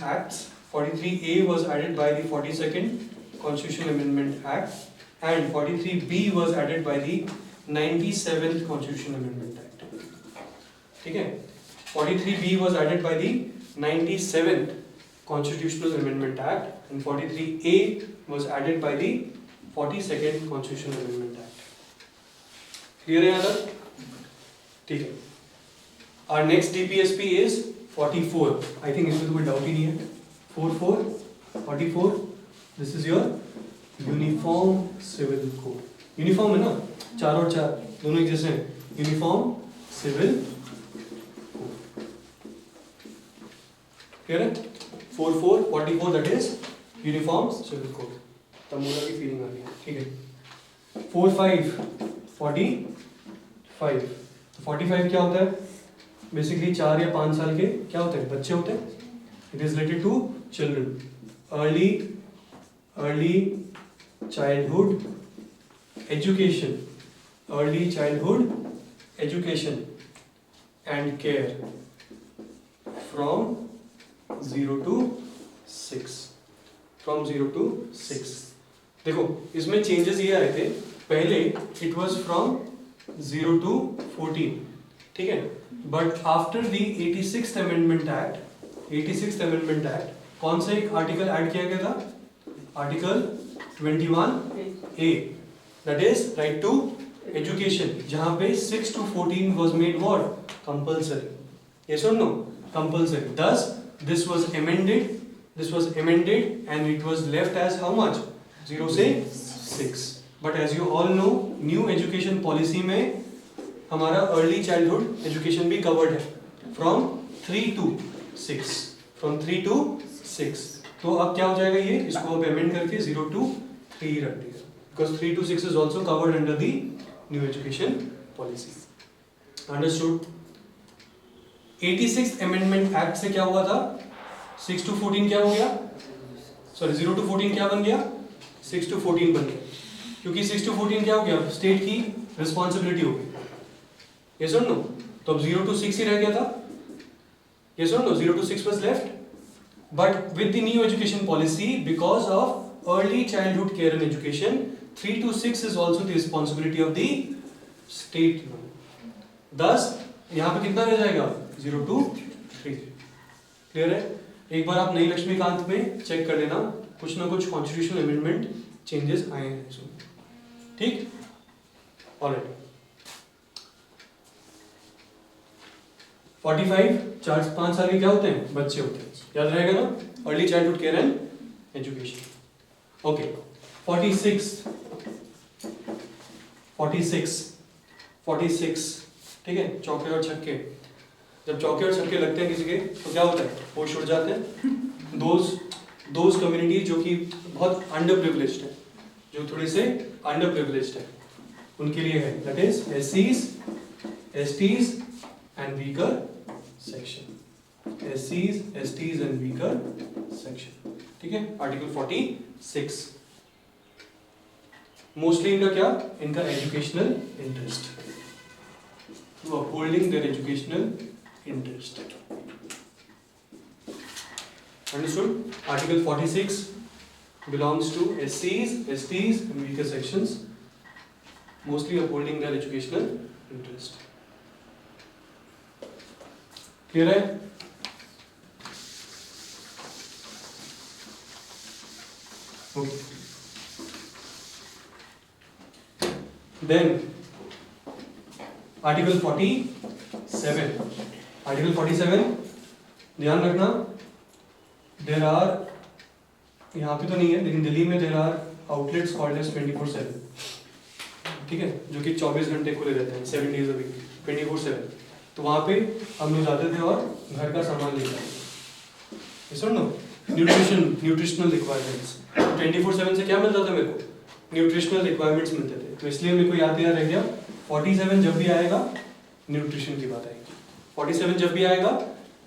Amendment Acts. 43A was added by the 42nd Constitutional Amendment Act, and 43B was added by the 97th Constitutional Amendment Act. ठीक है? 43B was added by the 97th Constitutional Amendment Act, and 43A was added by the 42nd Constitutional Amendment Act. Clear है यहाँ तक? ठीक है. Our next DPSP is 44. I think इसमें तो कोई doubt ही नहीं है. 44. This is your Uniform Civil Code. Uniform है ना? 4 और 4 दोनों एक जैसे हैं. Uniform Civil Code. Clear है? 44, that is Uniform Civil Code. तमोला की फीलिंग आ रही है. ठीक है. 45. तो 45 क्या होता है? बेसिकली 4 या 5 साल के क्या होते हैं? बच्चे होते हैं. It is related to children. Early childhood education. Early childhood education and care from 0 to 6. From 0 to 6. देखो इसमें चेंजेस ये आए थे. पहले इट वॉज फ्रॉम 0 to 14. ठीक है. But after the 86th Amendment Act, कौन सा एक आर्टिकल ऐड किया गया था? Article 21A, that is right to education, जहां पे 6 to 14 was made what? Compulsory. Yes or no? Compulsory. Thus, this was amended and it was left as how much? 0 से 6. But as you all know, new education policy में हमारा early childhood education भी covered है from 3 to 6. तो अब क्या हो जाएगा ये? इसको अब अमेंड करके 0 to 3 रख दिया, because 3 to 6 is also covered under the new education policy. Understood? 86th Amendment Act से क्या हुआ था? 6 to 14 क्या हो गया? सॉरी 0 to 14 क्या बन गया? 6 to 14 बन गया, क्योंकि 6 to 14 क्या हो गया? स्टेट की रिस्पॉन्सिबिलिटी हो गई. Yes or no? तो अब 0 to 6 ही रह गया था. Yes or no? 0 to 6 was left. But with the new education policy, because of early childhood care and education, 3 to 6 is also the responsibility of the state. Thus, यहाँ पे कितना रह जाएगा? 0 to 3. Clear है? एक बार आप नई लक्ष्मीकांत में चेक कर लेना, कुछ ना कुछ कॉन्स्टिट्यूशनल अमेंडमेंट चेंजेस आए हैं इसमें. ठीक? ऑलराइट. 45 4-5 साल के क्या होते हैं? बच्चे होते हैं. याद रहेगा ना? Early childhood care and education. Okay. 46 ठीक है. चौके और छक्के. जब चौके और छक्के लगते हैं किसी के तो क्या होता है? होश उड़ जाते हैं. दोज कम्युनिटी जो कि बहुत अंडर प्रिविलेज्ड है, जो थोड़े से अंडर प्रिविलेज्ड है, उनके लिए है. That is SCs, STs and weaker section. SCs, STs and weaker section. ठीक है. आर्टिकल 46. मोस्टली इनका क्या? इनका educational interest, to upholding their educational interest. Understood? Article 46 belongs to SCs, STs and weaker sections, mostly upholding their educational interest. Clear है? Okay. Then article 47. ध्यान रखना, there are, यहाँ पे तो नहीं है लेकिन दिल्ली में there are outlets called as 24/7. ठीक है, जो कि 24 घंटे खुले रहते हैं, 7 days a week, 24/7. तो वहाँ पे हम लोग जाते थे और घर का सामान लेते थे. सुन लो, न्यूट्रिशनल रिक्वायरमेंट्स. 24/7 से क्या मिलता था मेरे को? न्यूट्रिशनल रिक्वायरमेंट्स मिलते थे. तो इसलिए मेरे को याद रह गया 47 जब भी आएगा न्यूट्रिशन की बात आएगी. 47 जब भी आएगा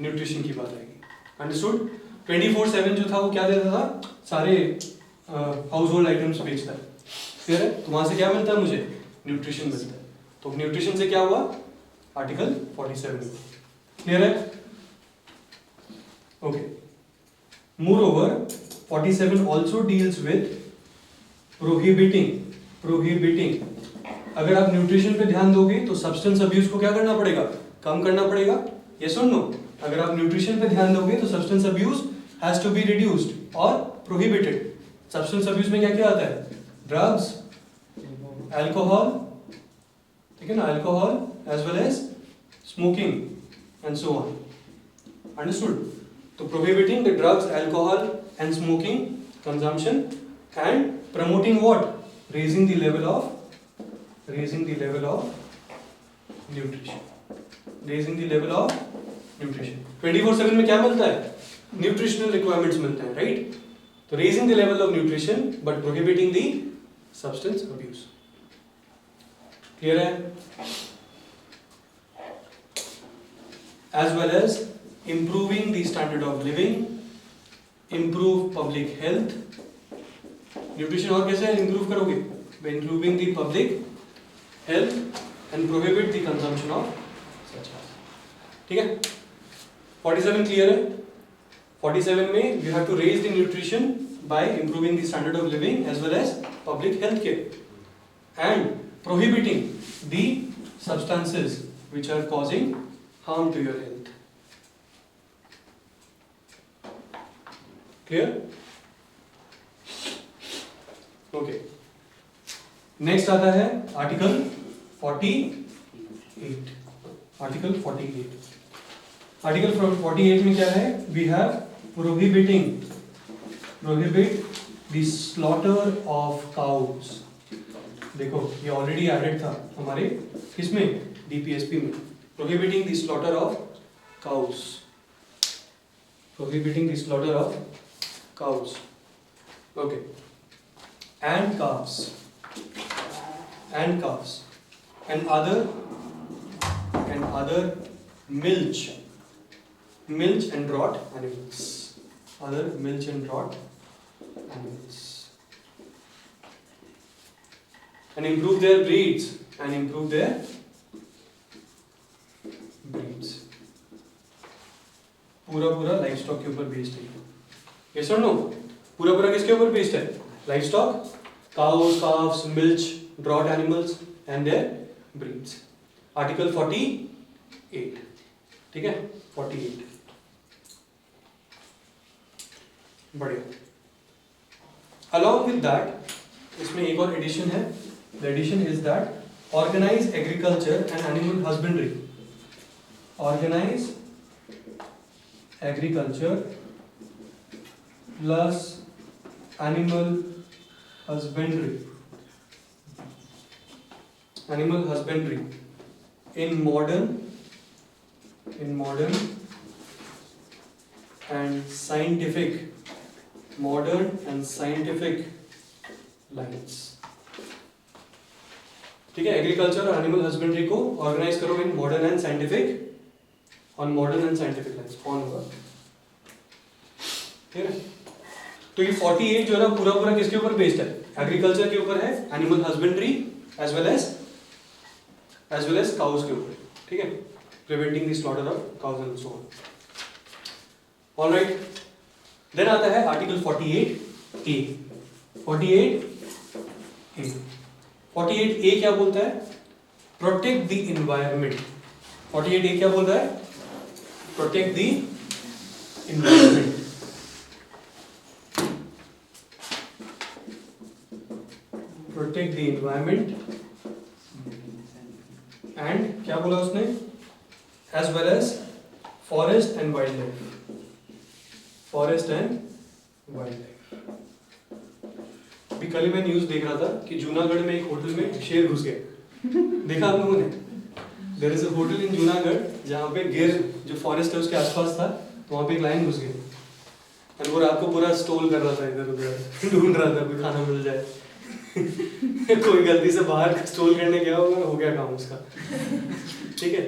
न्यूट्रिशन की बात आएगी. अंडरस्टूड? 24/7 जो था वो क्या देता था? सारे हाउस होल्ड आइटम्स बेचता है. क्लियर है? तो वहां से क्या मिलता है मुझे? न्यूट्रिशन मिलता है. तो न्यूट्रिशन से क्या हुआ? आर्टिकल 47. क्लियर है? Okay. Moreover, 47 also deals with prohibiting. अगर आप न्यूट्रिशन पे ध्यान दोगे तो सब्सटेंस अब्यूज को क्या करना पड़ेगा, कम करना पड़ेगा. Yes or no? अगर आप न्यूट्रिशन पे ध्यान दोगे तो substance abuse has to be reduced और प्रोहिबिटेड. सब्सटेंस अब्यूज में क्या क्या आता है, ड्रग्स, अल्कोहल, ठीक है ना, alcohol as well as smoking and so on. Understood? तो prohibiting the drugs, alcohol and smoking consumption and promoting what, raising the level of nutrition. Raising the level of nutrition. 24/7 में क्या मिलता है, nutritional requirements मिलते हैं, right? तो raising the level of nutrition but prohibiting the substance abuse. Clear है? As well as improving the standard of living, improve public health. Nutrition और कैसे improve करोगे? By improving the public health and prohibit the consumption of such as. ठीक है? 47 clear है? 47 में you have to raise the nutrition by improving the standard of living as well as public health care and prohibiting the substances which are causing harm to your health. Clear? Okay. Next आता है article 48. Article 48. Article 48 में क्या है, we have prohibit the slaughter of cows. देखो ये already added था हमारे किसमें, डीपीएसपी में. Prohibiting the slaughter of cows, prohibiting the slaughter of cows. Okay. And calves and other milch and draught animals, and improve their breeds. पूरा life stock के ऊपर based है. यस और नो? पूरा किसके ऊपर बेस्ड है, life stock, cows, calves, milch, draught animals and their breeds. Article 48. ठीक है? 48. बढ़िया. Along with that, इसमें एक और एडिशन है. The addition is that organize agriculture and animal husbandry. Organize agriculture plus animal husbandry in modern and scientific lines. ठीक है? Agriculture और एनिमल हस्बेंड्री को ऑर्गेनाइज करो in modern and scientific lines. कौन होगा? ठीक है? तो ये 48 जो है ना पूरा किसके ऊपर बेस्ड है, एग्रीकल्चर के ऊपर है, animal husbandry as well as cows के ऊपर. ठीक है? Preventing the slaughter of cows and so on. Alright. Then आता है आर्टिकल 48A. 48A क्या बोलता है, प्रोटेक्ट द इन्वायरमेंट. 48A क्या बोलता है, protect the environment. Protect the environment and क्या बोला उसने, as well as forest and wildlife. अभी कल मैं न्यूज़ देख रहा था कि जूनागढ़ में एक होटल में शेर घुस गया. देखा आप लोगों ने? There is a hotel in Junagadh जहाँ पे गिर जो फॉरेस्ट है उसके आसपास था, तो वहाँ पे एक लायन घुस गया. और वो रात को पूरा स्टोल कर रहा था, इधर उधर ढूंढ रहा था कोई खाना मिल जाए. कोई गलती से बाहर स्टोल करने गया होगा, हो गया काम उसका. ठीक है?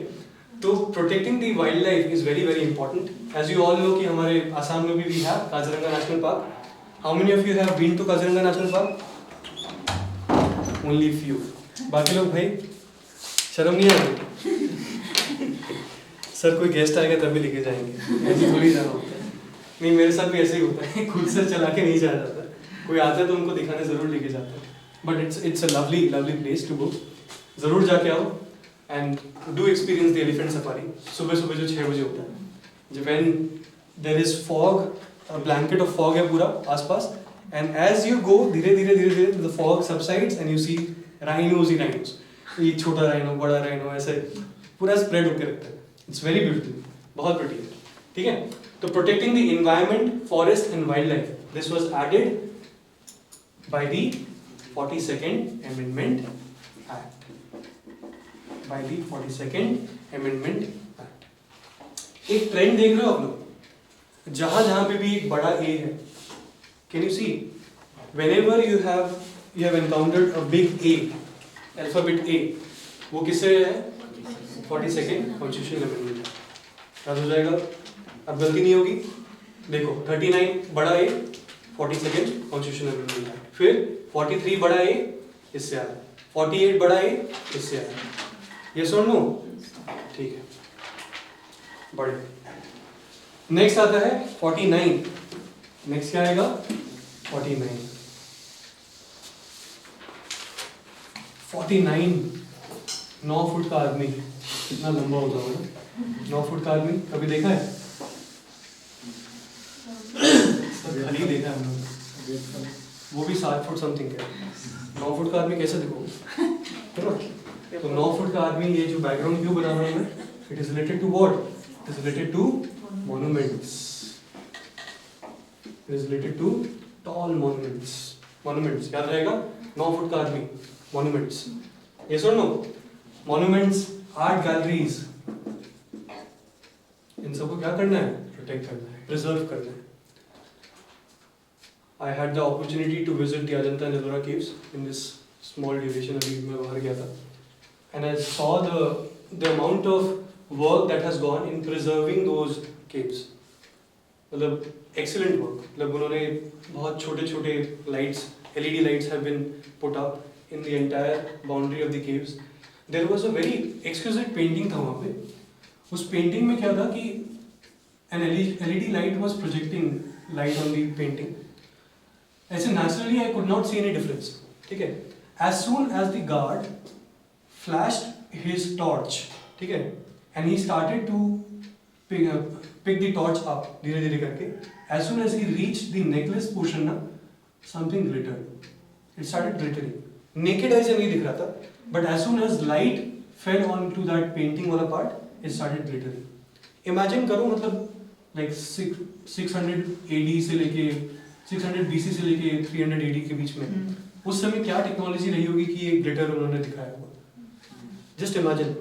तो protecting the wildlife is very important. As you all know कि हमारे आसाम में भी we have Kaziranga national park. How many of you have been to Kaziranga national park? Only few. बाकी लोग भाई शर्म नहीं आ रही? सर कोई गेस्ट आएगा तभी लेके जाएंगे, ऐसे थोड़ी जाना होता है. नहीं, मेरे साथ भी ऐसे ही होता है, खुद से चला के नहीं जाया जाता, कोई आता है तो उनको दिखाने ज़रूर लेके जाता है. But it's a lovely place to go. ज़रूर जाके आओ and do experience the elephant safari. सुबह सुबह जो 6 बजे होता है, जब when there is fog, blanket of fog है पूरा आसपास, एंड एज यू गो धीरे धीरे the fog subsides and you see rhinos ही राइनोज. ये छोटा राइनो, बड़ा राइनो, ऐसे पूरा स्प्रेड होकर रहता है. इट्स वेरी ब्यूटीफुल, बहुत प्रिटी है. ठीक है, तो protecting the environment, forest and wild life, this was added by the 42nd Amendment Act. By the 42nd Amendment Act. एक ट्रेंड देख रहे हो आप लोग, जहां पे भी एक बड़ा ए है, can you see whenever you have encountered a big A, alphabet A, वो किससे है? 42nd Constitutional Amendment. याद हो जाएगा, अब गलती नहीं होगी. देखो 39 बड़ा ए, 42nd Constitutional Amendment Act. फिर 43 बड़ा ए, इससे आया. 48 बड़ा ए, इससे आया. ये सुन लो, ठीक है, बड़े. नेक्स्ट आता है 49. नेक्स्ट क्या आएगा? 49. 49 9 फुट का आदमी, कितना लंबा होता होगा? 9 फुट का आदमी कभी देखा है? खाली देखा है हमने, वो भी 7 फुट समथिंग का. 9 फुट का आदमी कैसे देखो? तो 9 फुट का आदमी, ये जो बैकग्राउंड क्यों बना रहा हूं मैं? It is related to what? It is related to monuments. It is related to tall monuments. Monuments याद रहेगा, 9 फुट का आदमी, मॉन्यूमेंट्स. ये सुनो, मॉन्यूमेंट्स, आर्ट गैलरीज, इन सबको क्या करना है? प्रोटेक्ट करना है, प्रिजर्व करना है. I had the opportunity to visit the Ajanta and Ellora caves in this small duration. अभी मैं बाहर गया था, and I saw the amount of work that has gone in preserving those caves. मतलब excellent work. मतलब उन्होंने बहुत छोटे-छोटे lights, LED lights have been put up in the entire boundary of the caves. There was a very exquisite painting था वहाँ पे. उस painting में क्या था कि an LED light was projecting light on the painting. ऐसे naturally I could not see any difference. ठीक है, as soon as the guard flashed his torch, ठीक है, and he started to pick the torch up धीरे धीरे करके, as soon as he reached the necklace portion ना, something glittered. It started glittering. Naked eye से नहीं दिख रहा था, but as soon as light fell onto that painting वाला part, it started glittering. Imagine करो, मतलब like 600 AD से लेके 600 BC से लेके 300 AD के बीच में उस समय क्या टेक्नोलॉजी रही होगी कि ये ग्लिटर उन्होंने दिखाया होगा. Just imagine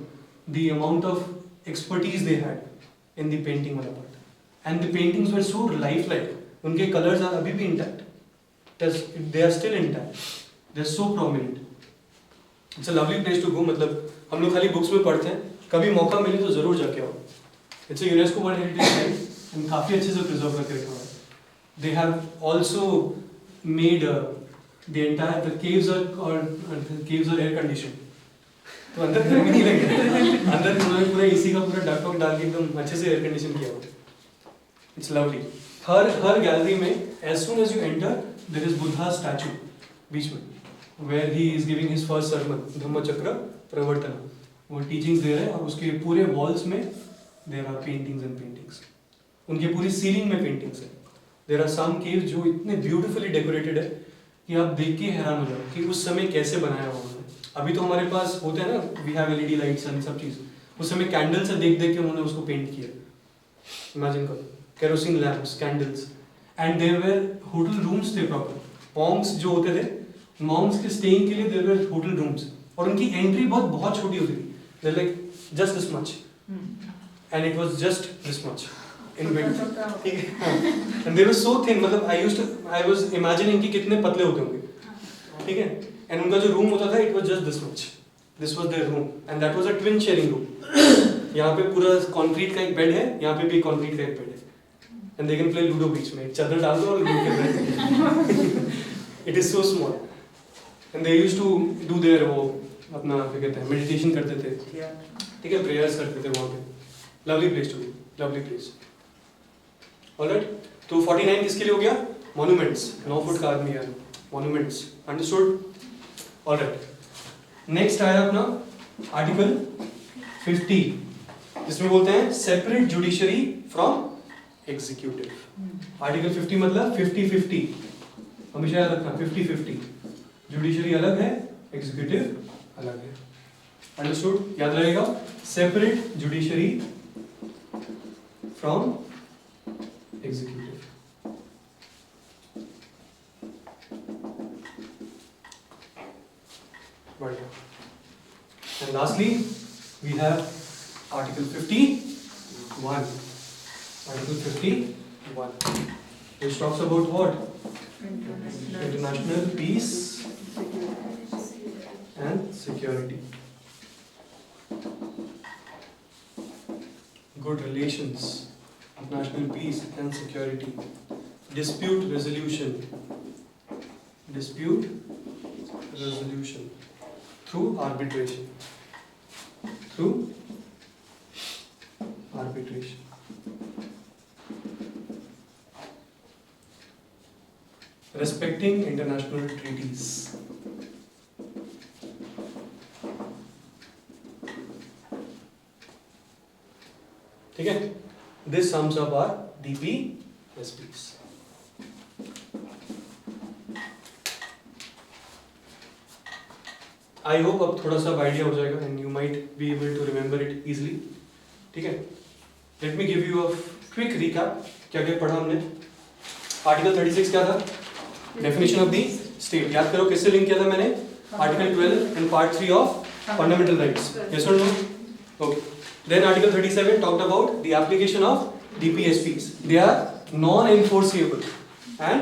the amount of expertise they had in the painting वाला part, and the paintings were so lifelike. उनके कलर्स आर अभी भी intact, they are still intact, they are so prominent. It's a lovely place to go. मतलब हम लोग खाली books में पढ़ते हैं, कभी मौका मिले तो जरूर जाके आओ. It's a UNESCO world heritage site and काफी अच्छे से प्रिजर्व करके रखा हुआ है. They have also made the caves are air conditioned. तो अंदर गर्मी नहीं लगे. अंदर उन्होंने पूरा एसी का पूरा डक्ट वक्ट डाल के एकदम अच्छे से एयर कंडीशन किया हुआ. It's lovely. हर गैलरी में as soon as you enter there is Buddha statue बीच में, where he is giving his first sermon, Dhammachakra Pravartan. वो टीचिंग्स दे रहे हैं और उसके पूरे वॉल्स में there are paintings and paintings. उनके पूरी सीलिंग में पेंटिंग्स है. There are some caves जो इतने ब्यूटीफुली डेकोरेटेड है कि आप देख के हैरान हो जाओ कि उस समय कैसे बनाया हुआ उन्होंने. अभी तो हमारे पास होते हैं ना, we have LED lights and सब चीज़. उस समय कैंडल से देख के उन्होंने उसको पेंट किया. इमेजिन करो, kerosene lamps, candles, and there were hotel rooms थे प्रॉपर. मॉन्क्स जो होते थे, मॉन्क्स के स्टेइंग के लिए देयर वर होटल रूम्स, और उनकी एंट्री बहुत छोटी होती थी. There like just this much and it was just this much in width. ठीक है, and they were so thin. मतलब I was imagining कि कितने पतले होते होंगे. ठीक है, and उनका जो रूम होता था, it was just this much. This was their room, and that was a twin sharing room. यहाँ पे पूरा कंक्रीट का एक बेड है, यहाँ पे भी कंक्रीट का एक बेड है, and they can play ludo बीच में. एक चादर डाल दो और लूडो खेल रहे. It is so small, and they used to do their वो अपना क्या कहते हैं, मेडिटेशन करते थे. ठीक है, प्रेयर्स करते थे वहाँ पे. Lovely place to be, lovely place. All right. तो 49 किसके लिए हो गया? मॉन्यूमेंट्स, 9 फुट का आदमी है, मॉन्यूमेंट्स, अंडरस्टूड? ऑलराइट, नेक्स्ट आया अपना आर्टिकल 50, जिसमें बोलते हैं separate judiciary from executive. Article 50 मतलब 50-50, हमेशा याद रखना 50-50, जुडिशरी अलग है, एग्जीक्यूटिव अलग है, अंडरस्टूड? याद रहेगा, सेपरेट जुडिशरी फ्रॉम एग्जीक्यूटिव। बढ़िया। And lastly, we have Article 51. Article 51, which talks about what? International peace and security. Good relations, international peace and security. Dispute resolution. Dispute resolution through arbitration. Through arbitration. Respecting international treaties. ठीक है? This sums up our DPSPs. I hope अब थोड़ा सा idea हो जाएगा and you might be able to remember it easily. ठीक है, let me give you a quick recap, क्या क्या पढ़ा हमने। आर्टिकल 36 क्या था? Definition of the state. याद करो किससे लिंक किया था मैंने? Article 12 and part 3 of fundamental rights. Yes और no? Okay. Then article 37 talked about the application of DPSPs. They are non-enforceable and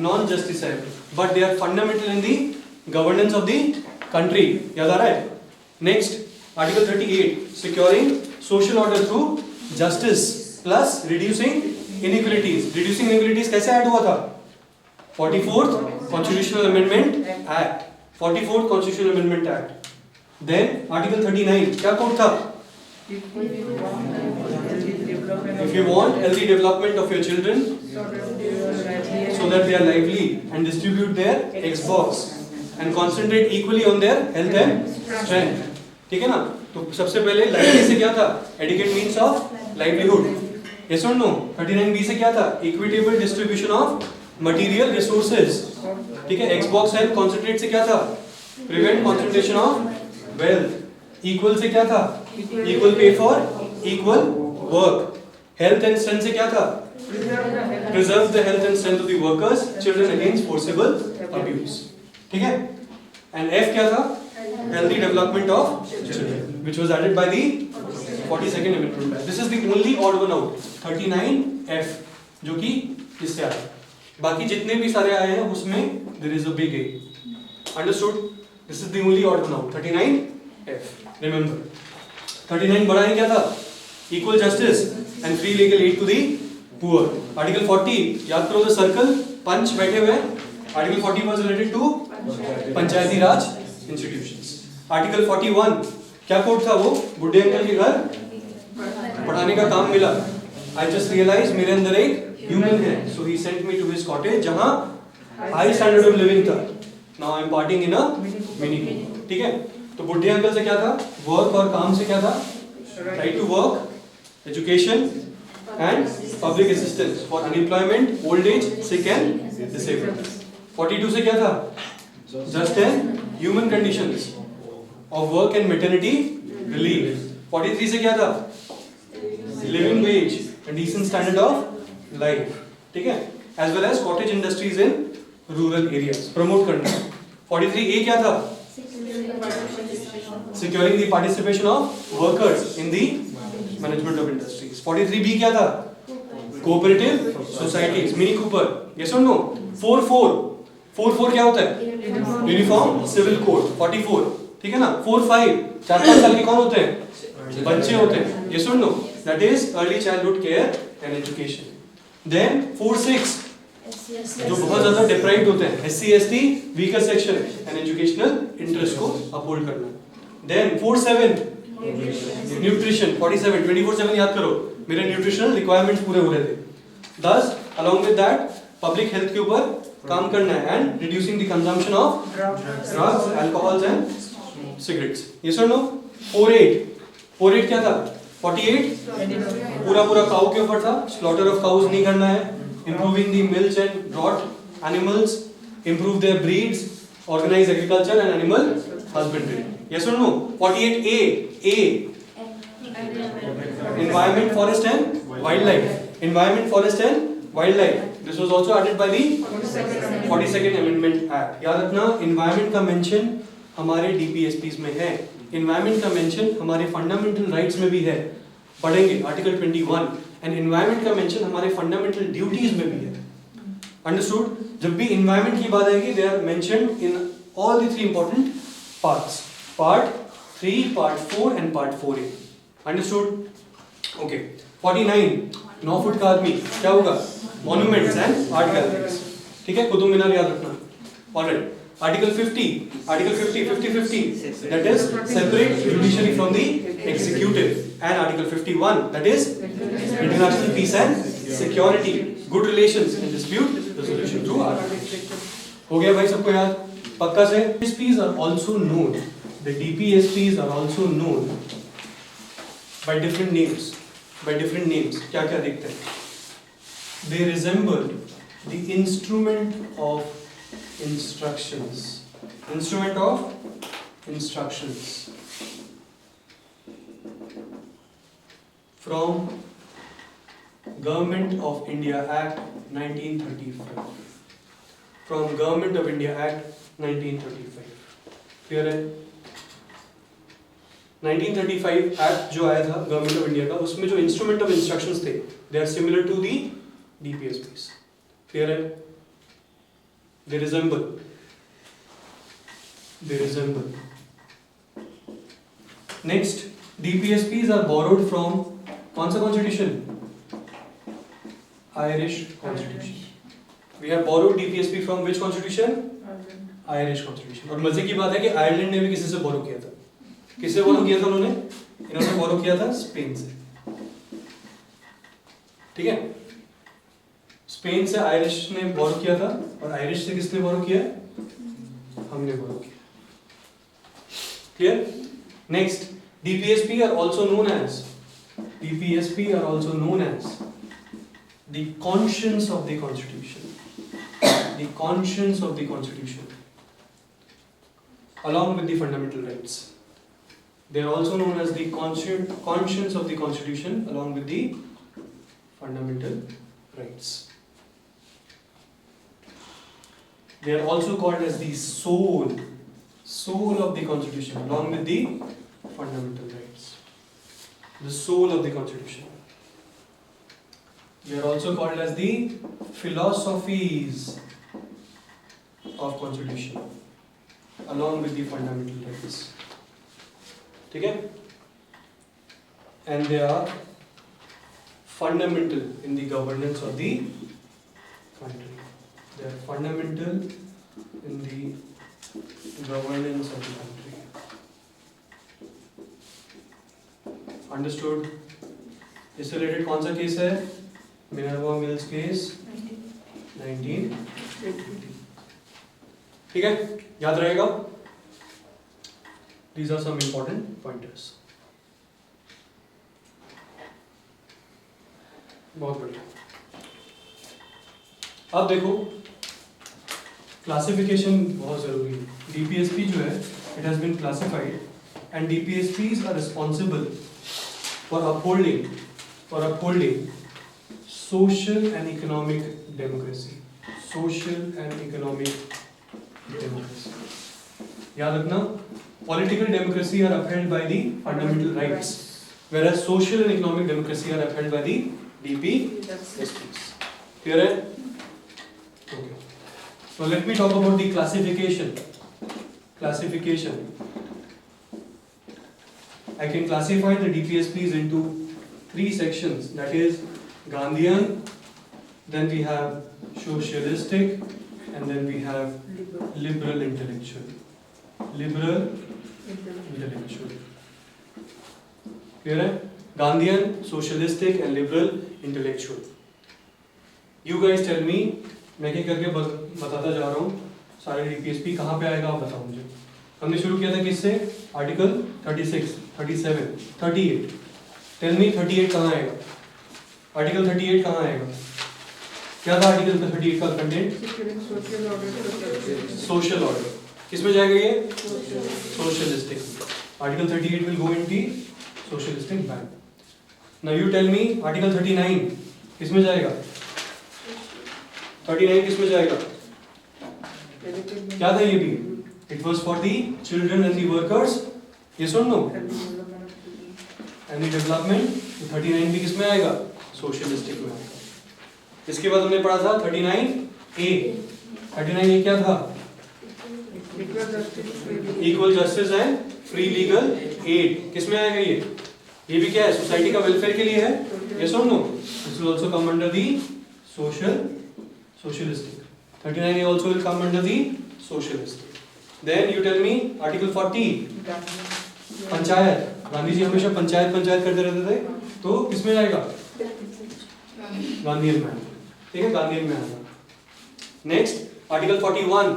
non-justiciable, but they are fundamental in the governance of the country. याद आ रहा है? Next, Article 38, securing social order through justice plus reducing inequalities. Reducing inequalities कैसे add हुआ था? 44th Constitutional Amendment Act. 44th Constitutional Amendment Act. Then Article 39 क्या code था? If you want healthy development of your children, so that they are lively and distribute their Xbox and concentrate equally on their health and strength. ठीक है ना? तो सबसे पहले lively से क्या था? Adequate means of livelihood. Yes or no? 39B से क्या था? Equitable distribution of material resources. ठीक है? Xbox and concentrate से क्या था? Prevent concentration of wealth. Equal से क्या था? Equal pay for equal work. Health and strength से क्या था? Preserve the health and strength of the workers, children against forcible abuse. ठीक है? And F क्या था? Healthy development of children, which was added by the 42nd Amendment. This is the only odd one out. 39F, जो कि इससे आया। बाकी जितने भी सारे आए हैं उसमें there is a big A. Understood? This is the only odd one out. 39F. Remember. 39 बड़ा है क्या था? Equal justice and free legal aid to the poor. Article 40, याद करो the circle, पंच बैठे हुए हैं. Article 40 was related to Panchayati Raj institutions. Article 41, क्या कोड था वो? बुड्ढे अंकल के घर पढ़ाने का काम मिला. I just realized मेरे अंदर एक human है, so he sent me to his cottage जहाँ high standard of living था. Now I am partying in a mini pool. ठीक है? तो बुड्ढे अंकल से क्या था? वर्क और काम से क्या था? Right to work, education and public assistance for unemployment, old age, sick and disabled. 42 से क्या था? Just and human conditions of work and maternity relief. 43 से क्या था? Living wage and decent standard of life. ठीक है? As well as cottage industries in rural areas promote करना. 43A क्या था? Securing the participation of workers in the management of industries. 43B क्या था? Cooperative societies. Mini Cooper. Yes or no? 44 क्या होता है? Uniform Civil Code. 44. ठीक है ना? 45 4-5 साल के कौन होते हैं? बच्चे होते हैं. Yes or no? That is early childhood care and education. Then 4-6 जो बहुत ज्यादा deprived होते हैं, SC ST weaker section and educational interest को uphold करना. Then 4-7 nutrition. 47 24/7 याद करो, मेरे न्यूट्रिशनल रिक्वायरमेंट्स पूरे हो रहे थे. 10 along with that public health के ऊपर काम करना है and reducing the consumption of drugs, alcohols and cigarettes. Yes or no? 4.8 क्या था? 48 पूरा काऊ के ऊपर था. Slaughter of cows नहीं करना है. Improving the milch and draught animals, improve their breeds, organize agriculture and animal husbandry. Yes or no? 48A. Environment, forest and wildlife. Environment, forest and wildlife. This was also added by the 42nd Amendment Act. याद रखना, environment का mention हमारे DPSPs में है. Environment का mention हमारे fundamental rights में भी है. पढ़ेंगे Article 21. And environment का mention हमारे fundamental duties में भी है. Understood? जब भी environment की बात आएगी, they are mentioned in all the 3 important parts. Part 3, Part 4 and Part 4A. Understood? Okay. 49. 9 foot का आदमी क्या होगा? Monuments and art galleries. ठीक है, कुतुब मीनार याद रखना. Alright. Article 50. Article 50. That is separate judiciary from the executive. And Article 51. That is international peace and security. Good relations and dispute resolution through art. हो गया भाई सबको याद? पक्का से. DPSPs are also known. The DPSPs are also known by different names. क्या क्या देखते हैं? They resemble the instrument of instructions. Instrument of instructions from Government of India Act 1935. From Government of India Act 1935. Clear है? 1935 act जो आया था government of India का, उसमें जो इंस्ट्रूमेंट ऑफ इंस्ट्रक्शंस थे, they are similar to the DPSPs. Clear है? They resemble. Next, DPSPs are borrowed from कौन सा constitution? Irish constitution. We have borrowed DPSP from which constitution? Irish constitution. और मजे की बात है कि आयरलैंड ने भी किसी से बोरो किया था. किससे बोरो किया था उन्होंने? इन्होंने बोरो किया था स्पेन से. ठीक है, स्पेन से आयरिश ने बोरो किया था, और आयरिश से किसने बोरो किया? हमने बोरो किया. Clear? Next, DPSP are also known as the conscience of the constitution. The conscience of the constitution, along with the fundamental rights. They are also known as the conscience of the constitution along with the fundamental rights. They are also called as the soul of the constitution along with the fundamental rights. The soul of the constitution. They are also called as the philosophies of constitution along with the fundamental rights. ठीक है? And they are fundamental in the governance of the country. They are fundamental in the governance of the country. Understood? इससे related कौन सा case है? Minerva mills case 1980. ठीक है, याद रहेगा. These are some important pointers. बहुत बढ़िया. अब देखो, क्लासिफिकेशन बहुत जरूरी है. डीपीएसपी जो है, it has been classified, and DPSPs are responsible for upholding social and economic democracy. याद रखना, political democracy are upheld by the fundamental rights, whereas social and economic democracy are upheld by the DPSPs. Clear है? Okay. So let me talk about the classification. I can classify the DPSPs into 3 sections. That is Gandhian, then we have socialistic, and then we have liberal intellectual. Clear है? Gandhian, socialistic and liberal intellectual. You guys tell me, मैं क्या करके बताता जा रहा हूँ सारे DPSP कहाँ पे आएगा आप बताओ मुझे। हमने शुरू किया था किससे? आर्टिकल 36, 37, 38। टेल मी 38 कहाँ आएगा? आर्टिकल 38 कहाँ आएगा? क्या था आर्टिकल 38 का कंटेंट? Social order. किसमें जाएगा ये? Socialistic. Article 38 will go in the socialistic bank. Now you tell me article 39 किसमें जाएगा? 39 किसमें जाएगा? क्या था ये भी? It was for the children and the workers, yes और नो? And the development. 39 भी किसमें आएगा? सोशलिस्टिक में आएगा। इसके बाद हमने पढ़ा था 39A। 39A क्या था? Equal justice and free legal aid. किसमें आएगा ये? ये भी क्या है? सोसाइटी का वेलफेयर के लिए है, यस और no? This will also come under the socialistic. 39A also will come under the socialistic. Then you tell me article 40 panchayat. Gandhi ji हमेशा पंचायत करते रहते थे, तो किसमें जाएगा? गांधीयन में। ठीक है, गांधीयन में आएगा। Next article 41।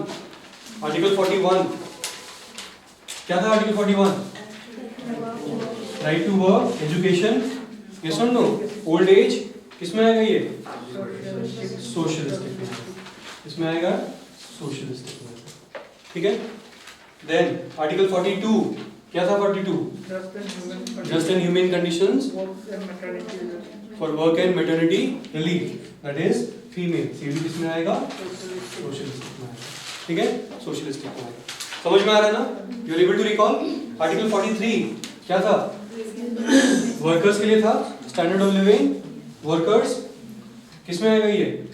आर्टिकल 41 क्या था? Article 41 right to work, education, yes और नो? ओल्ड एज किसमें आएगा ये? सोशलिस्टिक में। इसमें आएगा सोशलिस्टिक में। ठीक है। देन आर्टिकल 42 क्या था? 42 just and human conditions for work and maternity relief, that is female. ये भी किसमें आएगा? सोशलिस्टिक में आएगा। ठीक है, सोशलिस्टिक में आएगा। समझ में आ रहा है ना? You are able to recall? Article 43 क्या था? वर्कर्स के लिए था, स्टैंडर्ड ऑफ लिविंग वर्कर्स। किसमें आएगा ये?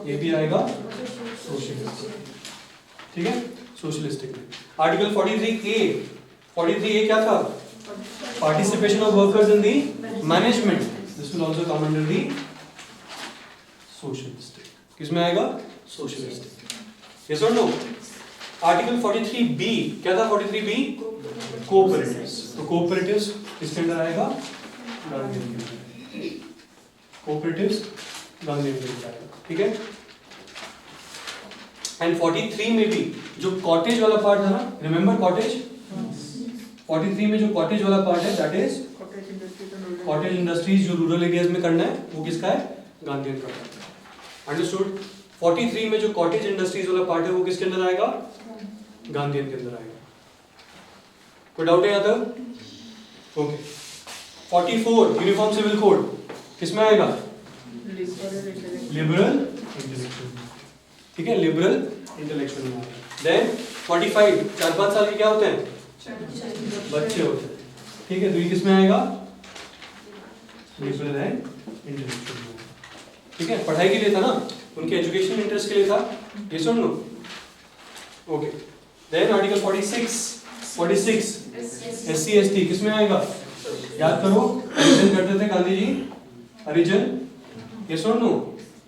ये भी आएगा सोशलिस्टिक। ठीक है, सोशलिस्टिक में। Article 43A। 43A क्या था? Participation of workers in the management. This will also come under the socialistic. किसमें आएगा? सोशलिस्टिक। यस और नो? आर्टिकल 43B क्या था? 43B cooperatives. तो कोऑपरेटिव्स किसके अंदर आएगा? गांधीयन के अंदर। कोऑपरेटिव्स गांधीयन के अंदर आएगा। ठीक है। एंड 43 में भी जो कॉटेज वाला पार्ट था ना, रिमेंबर कॉटेज? 43 में जो कॉटेज वाला पार्ट है, दैट इज कॉटेज इंडस्ट्रीज, जो रूरल एरियाज में करना है, वो किसका है? गांधीयन का पार्ट है। अंडरस्टूड? 43 में जो कॉटेज इंडस्ट्रीज वाला पार्ट है, वो किसके अंदर आएगा? गांधीयन के अंदर आएगा। कोई डाउट है यहाँ तक? ओके। 44 यूनिफॉर्म सिविल कोड किसमें आएगा? Liberal intellectual. ठीक है, लिबरल इंटेलेक्चुअल में आएगा। देन 45 4-5 साल के क्या होते हैं? बच्चे होते हैं। ठीक है, तो ये किसमें आएगा? लिबरल एंड इंटेलेक्चुअल में। ठीक है, पढ़ाई के लिए था ना, उनके एजुकेशन इंटरेस्ट के लिए था, ये सुन लो। Okay. Then article 46 SC ST किसमें आएगा? याद करो, हरिजन करते थे गांधी जी, हरिजन, ये सुन लो।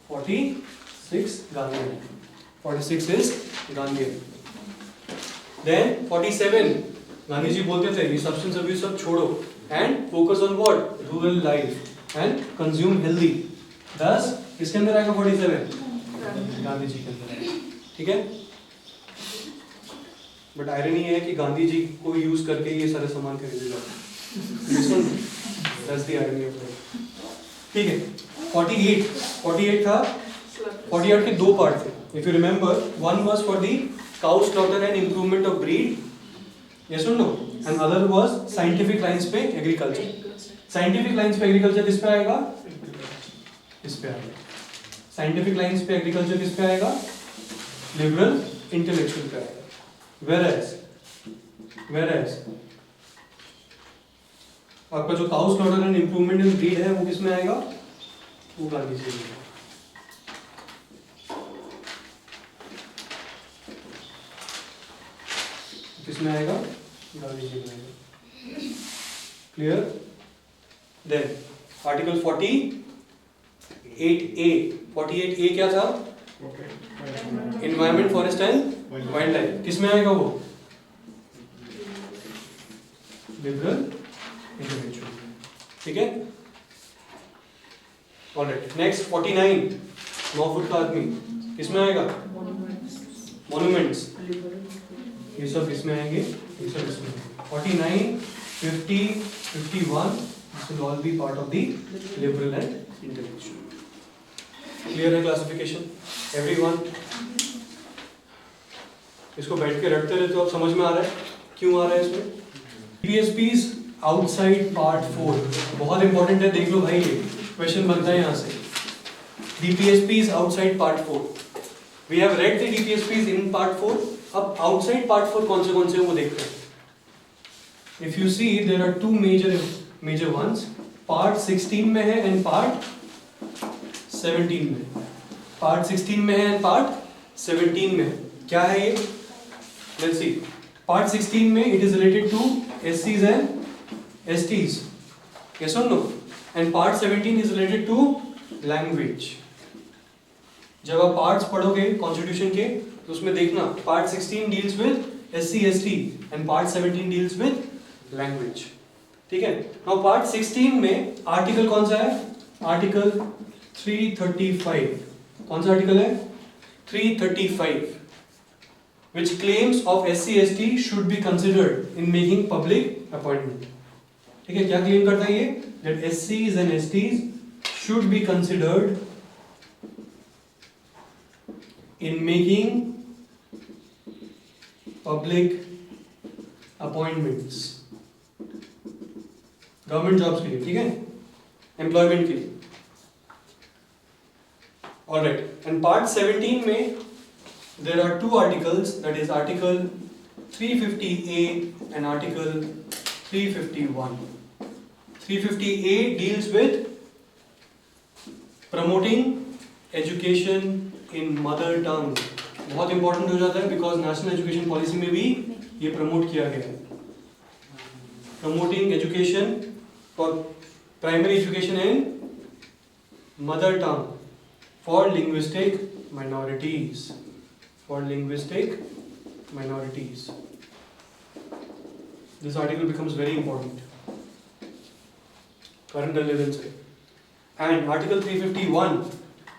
46 Gandhian. 46 is Gandhian. Then 47 Gandhi ji बोलते थे ये सब्सटेंस अब्यूज सब छोड़ो and focus on what? Rural life and consume healthy. Thus किसके अंदर आएगा? 47 गांधी जी के अंदर। ठीक है, बट आयरनी है कि गांधी जी को यूज करके ये सारे सामान खरीदे जाते हैं। That's the irony of life. ठीक है, 48 था। 48 के दो पार्ट थे, if you remember. One was for the cow slaughter and improvement of breed, yes और नो? And other was scientific lines पे एग्रीकल्चर। साइंटिफिक लाइंस पे एग्रीकल्चर किस पे आएगा? इस पे आएगा। साइंटिफिक लाइंस पे एग्रीकल्चर किस पे आएगा? लिबरल इंटेलेक्चुअल पे आएगा। whereas आपका जो cow slaughter and improvement in breed है, वो किस में आएगा? वो गांधी जी में। किस में आएगा? गांधी जी में आएगा। क्लियर? देन आर्टिकल 48A क्या था? Environment, forest and wild life. किस में आएगा वो? Liberal intellectual. ठीक है, ऑलराइट। नेक्स्ट 49 9 फुट का आदमी किसमें आएगा? मॉन्यूमेंट्स, ये सब इसमें आएंगे, ये सब इसमें। 49, 50, 51, this will all be part of the liberal and intellectual. Clear है क्लासिफिकेशन एवरीवन? इसको बैठ के रटते रहते हो, आप समझ में आ रहा है क्यों आ रहा है इसमें? DPSPs आउटसाइड पार्ट 4 बहुत इंपॉर्टेंट है, देख लो भाई, ये क्वेश्चन बनता है यहाँ से। DPSPs outside part 4, we have read the DPSPs in part 4, अब आउटसाइड पार्ट 4 कौन से वो देखते हैं। If you see, there are two major ones, part 16 में है एंड पार्ट 17 में। पार्ट 16 में है एंड पार्ट 17 में क्या है ये? Let's see. Part 16 में it is related to SCs and STs. Yes or no? And part 17 is related to language. जब आप पार्ट्स पढ़ोगे कॉन्स्टिट्यूशन के तो उसमें देखना part 16 deals with SC ST and part 17 deals with language. ठीक है, नाउ पार्ट 16 में आर्टिकल कौन सा है? आर्टिकल 335। कौन सा आर्टिकल है? 335, which claims of SC ST should be considered in making public appointment. ठीक है, क्या क्लेम करता है ये? That SCs and STs should be considered in making public appointments. Government jobs के लिए, ठीक है, एम्प्लॉयमेंट के लिए। ऑलराइट, एंड पार्ट 17 में there are two articles, that is article 350A and article 351. 350A deals with promoting education in mother tongue. बहुत important हो जाता है बिकॉज नेशनल एजुकेशन पॉलिसी में भी ये प्रमोट किया गया है। Promoting education for primary education in mother tongue for linguistic minorities. For linguistic minorities. This article becomes very important. Current relevance. And Article 351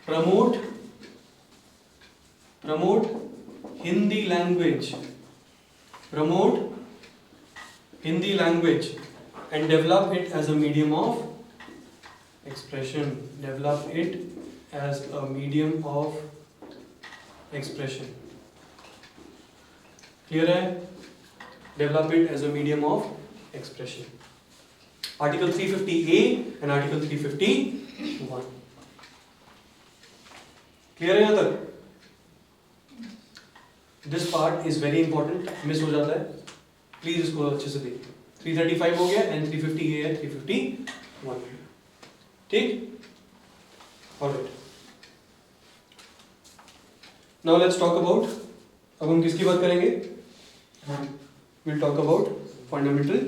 promote Hindi language. Promote Hindi language and develop it as a medium of expression. Develop it as a medium of expression. Clear है? Develop it as a medium of expression. Article 350A and Article 351. Clear है यहाँ तक? This part is very important. Miss हो जाता है, please इसको अच्छे से देखिए। 335 हो गया and 350A है 351। ठीक? Alright. Now let's talk about, अब हम किसकी बात करेंगे? We'll talk about fundamental